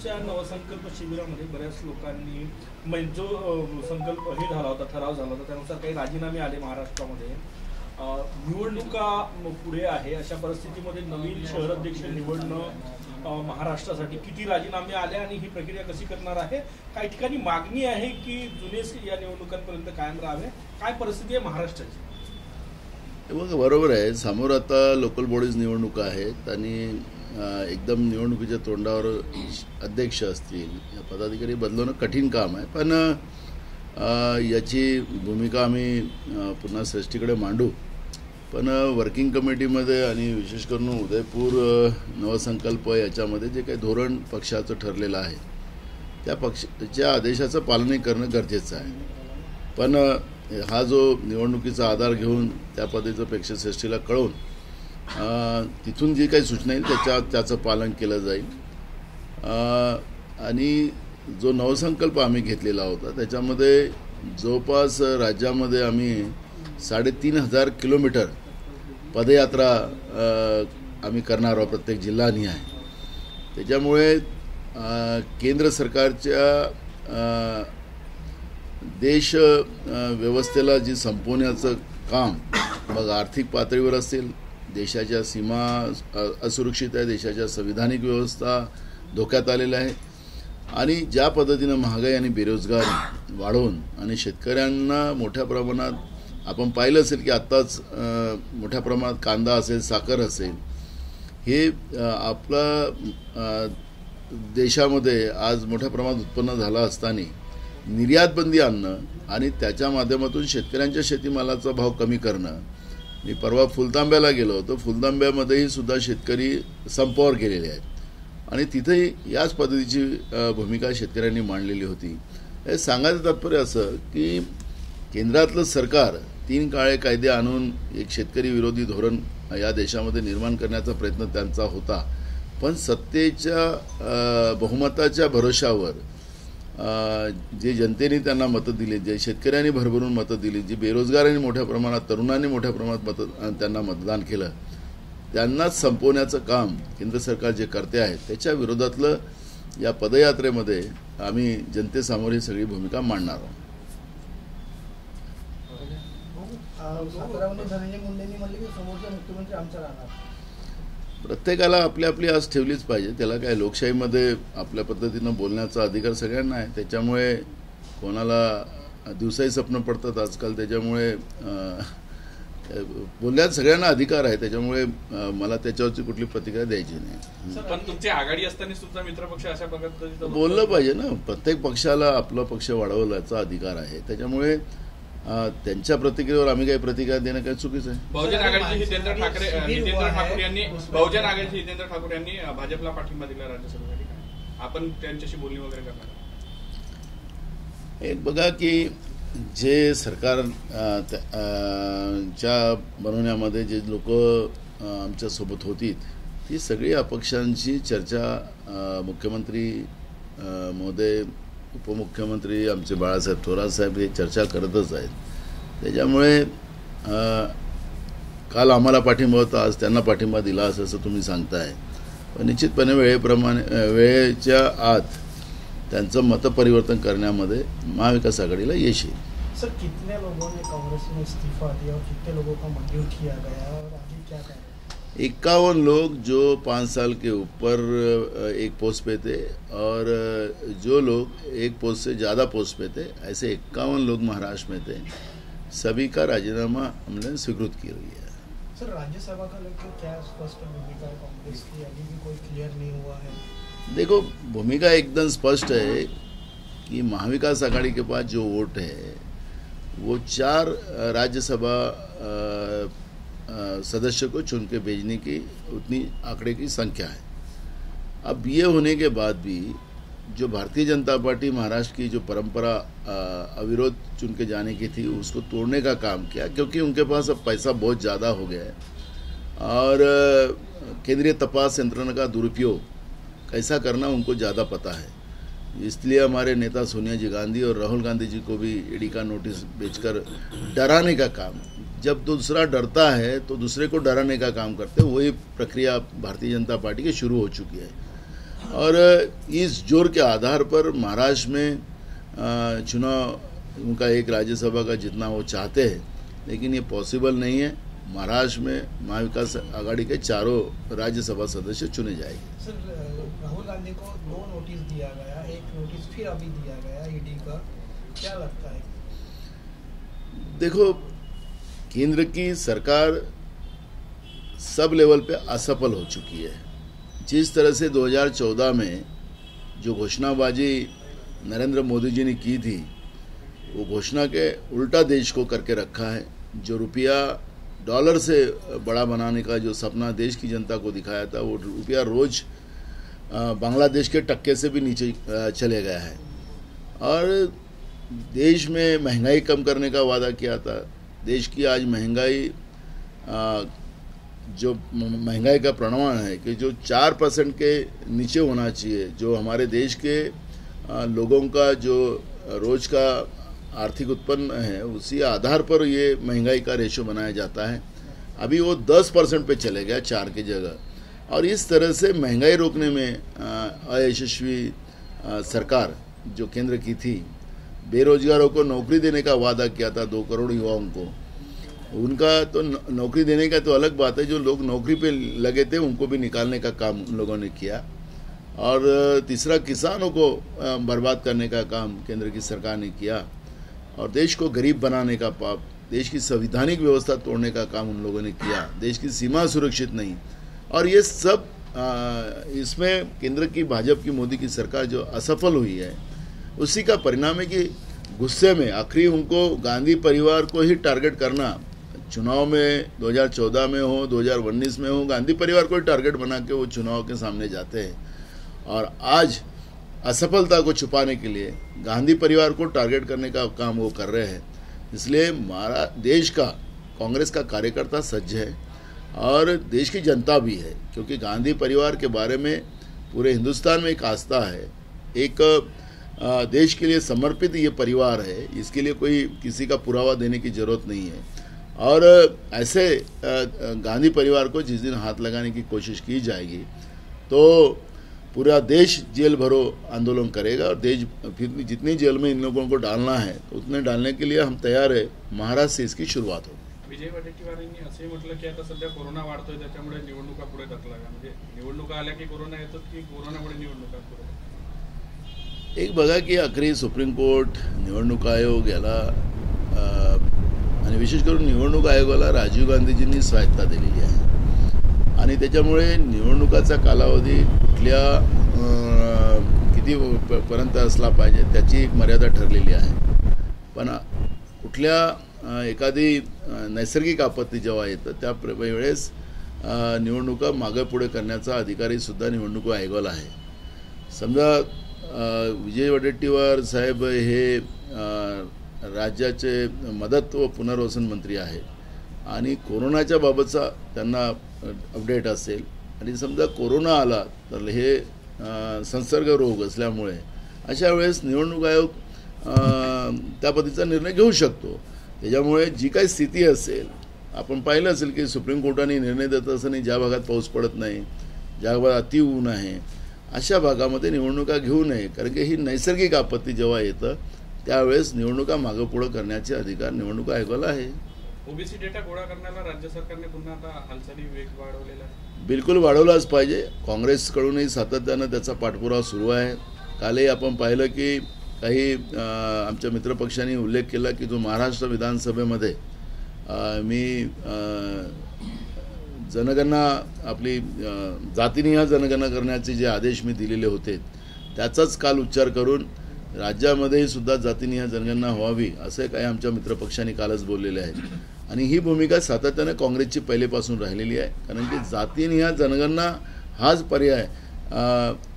भाजपच्या नवसंकल्प शिबिरामध्ये बऱ्याच लोकांनी जो संकल्प हे झाला होता, ठराव झाला होता, त्यानुसार काही राजीनामे आले महाराष्ट्रामध्ये. निवडणुका पुढे आहे, अशा परिस्थितीमध्ये नवीन शहर अध्यक्ष निवडणं महाराष्ट्रासाठी किती राजीनामे आले आणि ही प्रक्रिया कशी करणार आहे? काही ठिकाणी मागणी आहे की जुनेच या निवडणुकांपर्यंत कायम राहावे. काय परिस्थिती आहे महाराष्ट्राची? बघा, बरोबर आहे. समोर आता लोकल बॉडीज निवडणुका आहेत आणि एकदम निवडणुकीच्या तोंडावर अध्यक्ष असतील, या पदाधिकारी बदलवणं कठीण काम आहे. पण याची भूमिका आम्ही पुन्हा श्रेष्ठीकडे मांडू. पण वर्किंग कमिटीमध्ये आणि विशेष करून उदयपूर नवसंकल्प याच्यामध्ये जे काही धोरण पक्षाचं ठरलेलं आहे त्या पक्षाच्या आदेशाचं पालन करणं गरजेचं आहे. पण हा जो निवडणुकीचा आधार घेऊन त्या पद्धतीचं पक्षश्रेष्ठीला कळवून तिथून जी काही सूचना येईल त्याचं पालन केलं जाईल. आणि जो नवसंकल्प आम्ही घेतलेला होता त्याच्यामध्ये जवळपास राज्यामध्ये आम्ही 3,500 किलोमीटर पदयात्रा आम्ही करणार आहोत प्रत्येक जिल्हानिहाय. त्याच्यामुळे केंद्र सरकारच्या देश व्यवस्थेला जी संपवण्याचं काम मग आर्थिक पातळीवर असेल, देशाच्या सीमा असुरक्षित आहे, देशाच्या संविधानिक व्यवस्था धोक्यात आलेल्या आहे आणि ज्या पद्धतीनं महागाई आणि बेरोजगारी वाढवून आणि शेतकऱ्यांना मोठ्या प्रमाणात आपण पाहिलं असेल की आत्ताच मोठ्या प्रमाणात कांदा असेल, साखर असेल, हे आपला देशामध्ये आज मोठ्या प्रमाणात उत्पन्न झालं असताना निर्यात बंदी आणणं आणि त्याच्या माध्यमातून शेतकऱ्यांच्या शेतीमालाचा भाव कमी करणं. मी परवा फुलतांब्याला गेलो होतो. फुलतांब्यामध्येही सुद्धा शेतकरी संपावर गेलेले आहेत आणि तिथेही याच पद्धतीची भूमिका शेतकऱ्यांनी मांडलेली होती. हे सांगायचं तात्पर्य असं की केंद्रातलं सरकार 3 काळे कायदे आणून एक शेतकरी विरोधी धोरण या देशामध्ये निर्माण करण्याचा प्रयत्न त्यांचा होता. पण सत्तेच्या बहुमताच्या भरोशावर जे जनतेने त्यांना मतं दिली, जे शेतकऱ्यांनी भरभरून मतं दिली, जी बेरोजगारांनी मोठ्या प्रमाणात, तरुणांनी मोठ्या प्रमाणात त्यांना मतदान केलं, त्यांनाच संपवण्याचं काम केंद्र सरकार जे करते आहे त्याच्या विरोधातलं या पदयात्रेमध्ये आम्ही जनतेसमोर ही सगळी भूमिका मांडणार आहोत. प्रत्येकाला आपली आपली आस ठेवलीच पाहिजे. त्याला काय, लोकशाहीमध्ये आपल्या पद्धतीनं बोलण्याचा अधिकार सगळ्यांना आहे. त्याच्यामुळे कोणाला दिवसाही स्वप्न पडतात आजकाल, त्याच्यामुळे बोलण्यात सगळ्यांना अधिकार आहे. त्याच्यामुळे मला त्याच्यावरची कुठली प्रतिक्रिया द्यायची नाही. पण तुमची आघाडी असताना सुद्धा मित्रपक्ष अशा पद्धतीचं बोललं पाहिजे ना. प्रत्येक पक्षाला आपला पक्ष वाढवण्याचा अधिकार आहे. त्याच्यामुळे त्यांच्या प्रतिक्रियेवर आम्ही काही प्रतिक्रिया देणं काही चुकीचं आहे. बहुजन आघाडीचे हितेंद्र ठाकूर यांनी भाजपला पाठिंबा दिला राज्यसभेसाठी. आपण त्यांच्याशी बोलणी वगैरे करणार? एक बघा की जे सरकार च्या बनवण्यामध्ये जे लोक आमच्यासोबत होती ती सगळी अपक्षांची चर्चा मुख्यमंत्री महोदय, उपमुख्यमंत्री आमचे बाळासाहेब थोरातसाहेब हे चर्चा करतच आहेत. त्याच्यामुळे काल आम्हाला पाठिंबा होता, आज त्यांना पाठिंबा दिला असं तुम्ही सांगताय. पण निश्चितपणे वेळेच्या आत त्यांचं मतपरिवर्तन करण्यामध्ये महाविकास आघाडीला यश येईल. सर, कितने लोगों ने कांग्रेस में इस्तीफा दिया और कितने लोगों का मंजूर किया गया और आगे क्या करें? 51 लोग जो 5 साल के ऊपर एक पोस्ट पे थे और जो लोग एक पोस्ट से ज़्यादा पोस्ट पे थे, ऐसे 51 लोग महाराष्ट्र में थे. सभी का राजीनामा हमने स्वीकृत किया गया है. सर, राज्यसभा का लेकर क्या स्पष्ट भूमिका है कांग्रेस की? अभी भी कोई क्लियर नहीं हुआ है. देखो, भूमिका एकदम स्पष्ट है कि महाविकास आघाड़ी के पास जो वोट है वो 4 राज्यसभा सदस्य को चुन के भेजने की उतनी आंकड़े की संख्या है. अब ये होने के बाद भी जो भारतीय जनता पार्टी महाराष्ट्र की जो परंपरा अविरोध चुन के जाने की थी उसको तोड़ने का काम किया, क्योंकि उनके पास अब पैसा बहुत ज़्यादा हो गया है और केंद्रीय तपास यंत्रणा का दुरुपयोग कैसा करना उनको ज़्यादा पता है. इसलिए हमारे नेता सोनिया जी गांधी और राहुल गांधी जी को भी ईडी का नोटिस भेजकर डराने का काम, जब दूसरा डरता है तो दूसरे को डराने का काम करते हैं, वही प्रक्रिया भारतीय जनता पार्टी की शुरू हो चुकी है. और इस जोर के आधार पर महाराष्ट्र में चुनाव उनका एक राज्यसभा का जितना वो चाहते हैं, लेकिन ये पॉसिबल नहीं है। महाराष्ट्र में महाविकास आघाड़ी के चारों राज्यसभा सदस्य चुने जाएंगे। सर, राहुल गांधी को 2 नोटिस दिया गया, एक नोटिस फिर अभी दिया गया ईडी का, क्या लगता है? देखो, केंद्र की सरकार सब लेवल पे असफल हो चुकी है। जिस तरह से 2014 में जो घोषणाबाजी नरेंद्र मोदी जी ने की थी, वो घोषणा के उल्टा देश को करके रखा है। जो रुपया डॉलर से बड़ा बनाने का जो सपना देश की जनता को दिखाया था, वो रुपया रोज बांग्लादेश के टक्के से भी नीचे चले गया है। और देश में महंगाई कम करने का वादा किया था। देश की आज महंगाई, जो महंगाई का प्रमाण है कि जो 4% के नीचे होना चाहिए, जो हमारे देश के लोगों का जो रोज का आर्थिक उत्पन्न है, उसी आधार पर ये महंगाई का रेशो बनाया जाता है। अभी वो 10% पे चले गया 4 की जगह। और इस तरह से महंगाई रोकने में अयशस्वी सरकार जो केंद्र की थी, बेरोजगारों को नौकरी देने का वादा किया था 2 करोड़ युवाओं को, उनका तो नौकरी देने का तो अलग बात है, जो लोग नौकरी पे लगे थे उनको भी निकालने का काम उन लोगों ने किया। और तीसरा, किसानों को बर्बाद करने का काम केंद्र की सरकार ने किया। और देश को गरीब बनाने का पाप, देश की संवैधानिक व्यवस्था तोड़ने का काम उन लोगों ने किया। देश की सीमा सुरक्षित नहीं। और ये सब इसमें केंद्र की भाजपा की मोदी की सरकार जो असफल हुई है, उसी का परिणाम है कि गुस्से में आखिरी उनको गांधी परिवार को ही टारगेट करना, चुनाव में 2014 में हो, 2019 में हो, गांधी परिवार को ही टारगेट बना के वो चुनाव के सामने जाते हैं। और आज असफलता को छुपाने के लिए गांधी परिवार को टारगेट करने का काम वो कर रहे हैं। इसलिए हमारा देश का, कांग्रेस का कार्यकर्ता सज्ज है और देश की जनता भी है, क्योंकि गांधी परिवार के बारे में पूरे हिंदुस्तान में एक आस्था है। एक देश के लिए समर्पित ये परिवार है, इसके लिए कोई किसी का पुरावा देने की जरूरत नहीं है। और ऐसे गांधी परिवार को जिस दिन हाथ लगाने की कोशिश की जाएगी तो पूरा देश जेल भरो आंदोलन करेगा। और देश फिर जितनी जेल में इन लोगों को डालना है तो उतने डालने के लिए हम तैयार है। महाराष्ट्र से इसकी शुरुआत होगी। विजय वडेट्टीवारांनी असंही म्हटलं की आता सध्या कोरोना वाढतोय, त्याच्यामुळे निवडणुका पुढे ढकला, म्हणजे निवडणुका आल्या की कोरोना येतो की कोरोनामुळे निवडणुका पुढे? एक बघा की आखरी सुप्रीम कोर्ट, निवडणूक आयोग याला आणि विशेष करून निवडणूक आयोगाला राजीव गांधीजींनी स्वायत्ता दिलेली आहे। आणि त्याच्यामुळे निवडणुकाचा कालावधी कुठल्या किती पर्यंत असला पाहिजे त्याची एक मर्यादा ठरलेली आहे। पण कुठल्या एखादी नैसर्गिक आपत्ती जेव्हा येतं त्या वेळेस निवडणुका मागे पुढे करण्याचा अधिकारसुद्धा निवडणूक आयोगाला आहे। समजा विजय वडेट्टीवार साहेब हे राज्याचे मदत व पुनर्वसन मंत्री आहेत आणि कोरोनाच्या बाबतचा त्यांना अपडेट असेल आणि समजा कोरोना आला तर हे संसर्ग रोग असल्यामुळे अशा वेळेस निवडणूक आयोग त्या पद्धतीचा निर्णय घेऊ शकतो। त्याच्यामुळे जी काही स्थिती असेल, आपण पाहिलं असेल की सुप्रीम कोर्टाने निर्णय देत असताना ज्या भागात पाऊस पडत नाही, ज्या भागात अति ऊन आहे, अशा भागामध्ये निवडणुका घेऊ नये, कारण की ही नैसर्गिक आपत्ती जेव्हा येतं त्यावेळेस निवडणुका मागे पुढे करण्याचे अधिकार निवडणूक आयोगाला आहे। ओबीसी डेटा गोळा करण्याला राज्य सरकारने पुन्हा आता हालचाली वेग वाढवलेला आहे। बिलकुल वाढवलाच पाहिजे। काँग्रेसकडूनही सातत्यानं त्याचा पाठपुरावा सुरू आहे। कालही आपण पाहिलं की काही आमच्या मित्रपक्षांनी उल्लेख केला की जो महाराष्ट्र विधानसभेमध्ये मी जनगणना आपली जातीनिहाय जनगणना करण्याचे जे आदेश मी दिलेले होते त्याचाच काल उच्चार करून राज्यामध्ये सुद्धा जातीनिहाय जनगणना व्हावी असे काही आमच्या मित्रपक्षांनी कालच बोललेले आहेत। आणि ही भूमिका सातत्याने काँग्रेसची पहिलेपासून राहिलेली आहे, कारण की जातीनिहाय जनगणना हाच पर्याय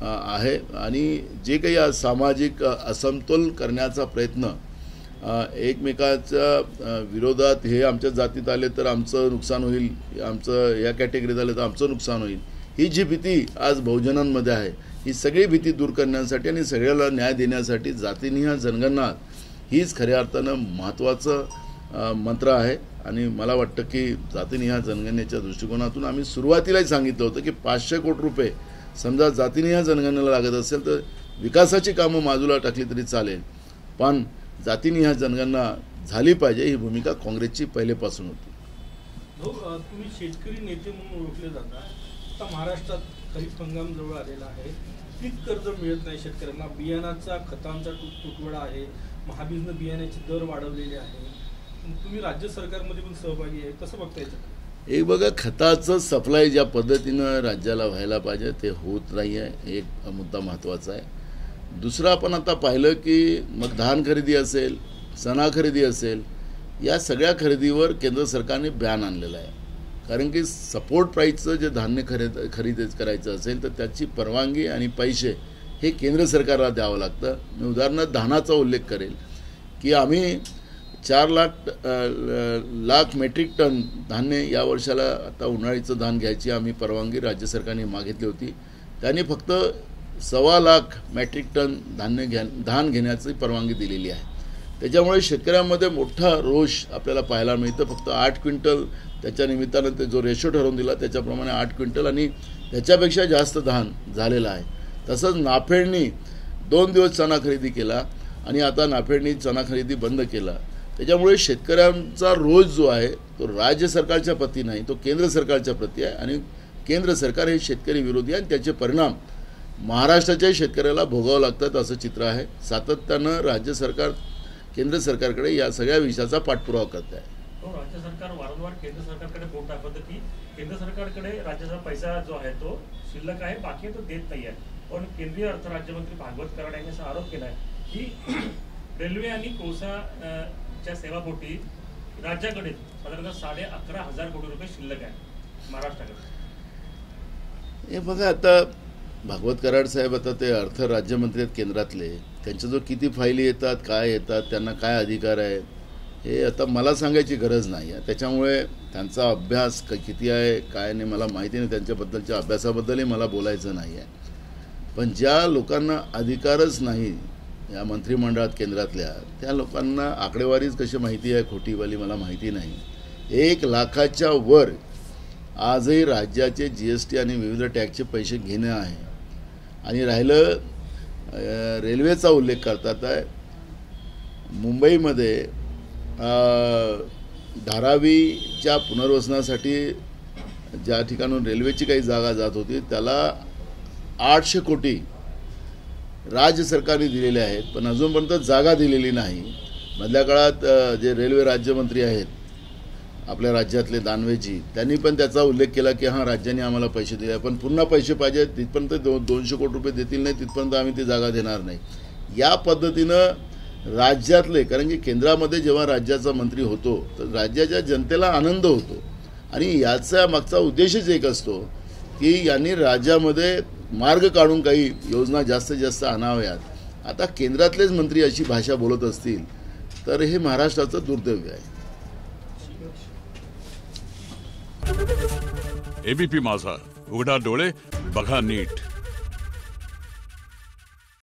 आहे। आणि जे काही आज सामाजिक असमतोल करण्याचा प्रयत्न एकमेकाच्या विरोधात, हे आमच्या जातीत आले तर आमचं नुकसान होईल, आमचं या कॅटेगरीत आले तर आमचं नुकसान होईल, ही जी भीती आज बहुजनांमध्ये आहे, ही सगळी भीती दूर करण्यासाठी आणि सगळ्याला न्याय देण्यासाठी जातीनिहाय जनगणना हीच खऱ्या अर्थानं महत्त्वाचं मंत्र आहे। आणि मला वाटतं की जातीनिहाय जनगणनेच्या दृष्टिकोनातून आम्ही सुरुवातीलाही सांगितलं होतं की 500 कोटी रुपये समजा जातीनिहाय जनगणनेला लागत असेल तर विकासाची कामं बाजूला टाकली तरी चालेल, पण जातीनिहाय जनगणना झाली पाहिजे ही भूमिका काँग्रेसची पहिलेपासून होती. तुम्ही शेतकरी नेते म्हणून ओळखले जाता. आता महाराष्ट्रात खरीप हंगाम जवळ आलेला आहे, पीक कर्ज मिळत नाही शेतकऱ्यांना, बियाणाचा खतांचा तुटवडा आहे, महाबीजनं बियाण्याचे दर वाढवलेले आहे. तुम्ही राज्य सरकारमध्ये पण सहभागी आहे, कसं बघता याचं? एक बघा, खताचं सप्लाय ज्या पद्धतीनं राज्याला व्हायला पाहिजे ते होत नाही आहे, एक मुद्दा महत्त्वाचा आहे. दुसरं आपण आता पाहिलं की मग धान खरेदी असेल, चणा खरेदी असेल, या सगळ्या खरेदीवर केंद्र सरकारने बॅन आणलेला आहे. कारण की सपोर्ट प्राईसचं जे धान्य खरेदी करायचं असेल तर त्याची परवानगी आणि पैसे हे केंद्र सरकारला द्यावं लागतं. मी उदाहरणार्थ धानाचा उल्लेख करेल की आम्ही 4 लाख मेट्रिक टन धान्य या वर्षाला आता उन्हाळीचं धान घ्यायची आम्ही परवानगी राज्य सरकारने मागितली होती. त्यांनी फक्त 1.25 लाख मेट्रिक टन धान घेण्याची परवानगी दिलेली आहे. त्याच्यामुळे शेतकऱ्यांमध्ये मोठा रोष आपल्याला पाहायला मिळतं. फक्त 8 क्विंटल त्याच्या निमित्तानं ते जो रेशो ठरवून दिला त्याच्याप्रमाणे 8 क्विंटल आणि त्याच्यापेक्षा जास्त धान झालेलं आहे. तसंच नाफेडनी 2 दिवस चणा खरेदी केला आणि आता नाफेडनी चणा खरेदी बंद केला. त्याच्यामुळे शेतकऱ्यांचा रोष जो आहे तो राज्य सरकारच्या प्रती नाही, तो केंद्र सरकारच्या प्रती आहे आणि केंद्र सरकार हे शेतकरी विरोधी आहे आणि त्याचे परिणाम महाराष्ट्राच्या शेतकऱ्याला भोगावं लागतात असं चित्र आहे. सातत्यानं राज्य सरकार केंद्र सरकारकडे या सगळ्या विषयाचा पाठपुरावा करत आहे. राज्य सरकार वारंवार केंद्र सरकारकडे बोट दाखवतं की केंद्र सरकारकडे राज्याचा पैसा जो आहे तो शिल्लक आहे, बाकी तो देत नाही आहे. पण केंद्रीय अर्थ राज्यमंत्री भागवत कराड यांनी असा आरोप केला आहे की रेल्वे आणि कोळसाच्या सेवापोटी राज्याकडे साधारणतः 11,500 कोटी रुपये शिल्लक आहे महाराष्ट्राकडे. हे बघा, आता भागवत कराड साहेब आता ते अर्थ राज्यमंत्री आहेत केंद्रातले, त्यांच्या जो किती फायली येतात, काय येतात, त्यांना काय अधिकार आहे हे आता मला सांगायची गरज नाही आहे. त्याच्यामुळे त्यांचा अभ्यास किती आहे काय नाही मला माहिती नाही, त्यांच्याबद्दलच्या अभ्यासाबद्दलही मला बोलायचं नाही आहे. पण ज्या लोकांना अधिकारच नाही या मंत्रिमंडळात केंद्रातल्या, त्या लोकांना आकडेवारीच कशी माहिती आहे खोटीवाली मला माहिती नाही. 1 लाखाच्या वर आजही राज्याचे GST आणि विविध टॅक्सचे पैसे घेणं आहे. आणि राहिलं रेल्वेचा उल्लेख करतात आहे, मुंबईमध्ये धारावीच्या पुनर्वसनासाठी ज्या ठिकाणून रेल्वेची काही जागा जात होती त्याला 800 कोटी राज्य सरकारने दिलेले आहेत, पण अजूनपर्यंत जागा दिलेली नाही. मधल्या काळात जे रेल्वे राज्यमंत्री आहेत आपल्या राज्यातले दानवेजी, त्यांनी पण त्याचा उल्लेख केला की हां राज्याने आम्हाला पैसे दिले, पण पुन्हा पैसे पाहिजे, तिथपर्यंत 200 कोटी रुपये देतील नाही तिथपर्यंत आम्ही ती जागा देणार नाही. या पद्धतीनं राज्यातले, कारण की केंद्रामध्ये जेव्हा राज्याचा मंत्री होतो तर राज्याच्या जनतेला आनंद होतो आणि याचा मागचा उद्देशच एक असतो की यांनी राज्यामध्ये मार्ग काढून काही योजना जास्तीत जास्त आणाव्यात. आता केंद्रातलेच मंत्री अशी भाषा बोलत असतील तर हे महाराष्ट्राचं दुर्दैव आहे. ABP माझा, उघडा डोळे बघा नीट.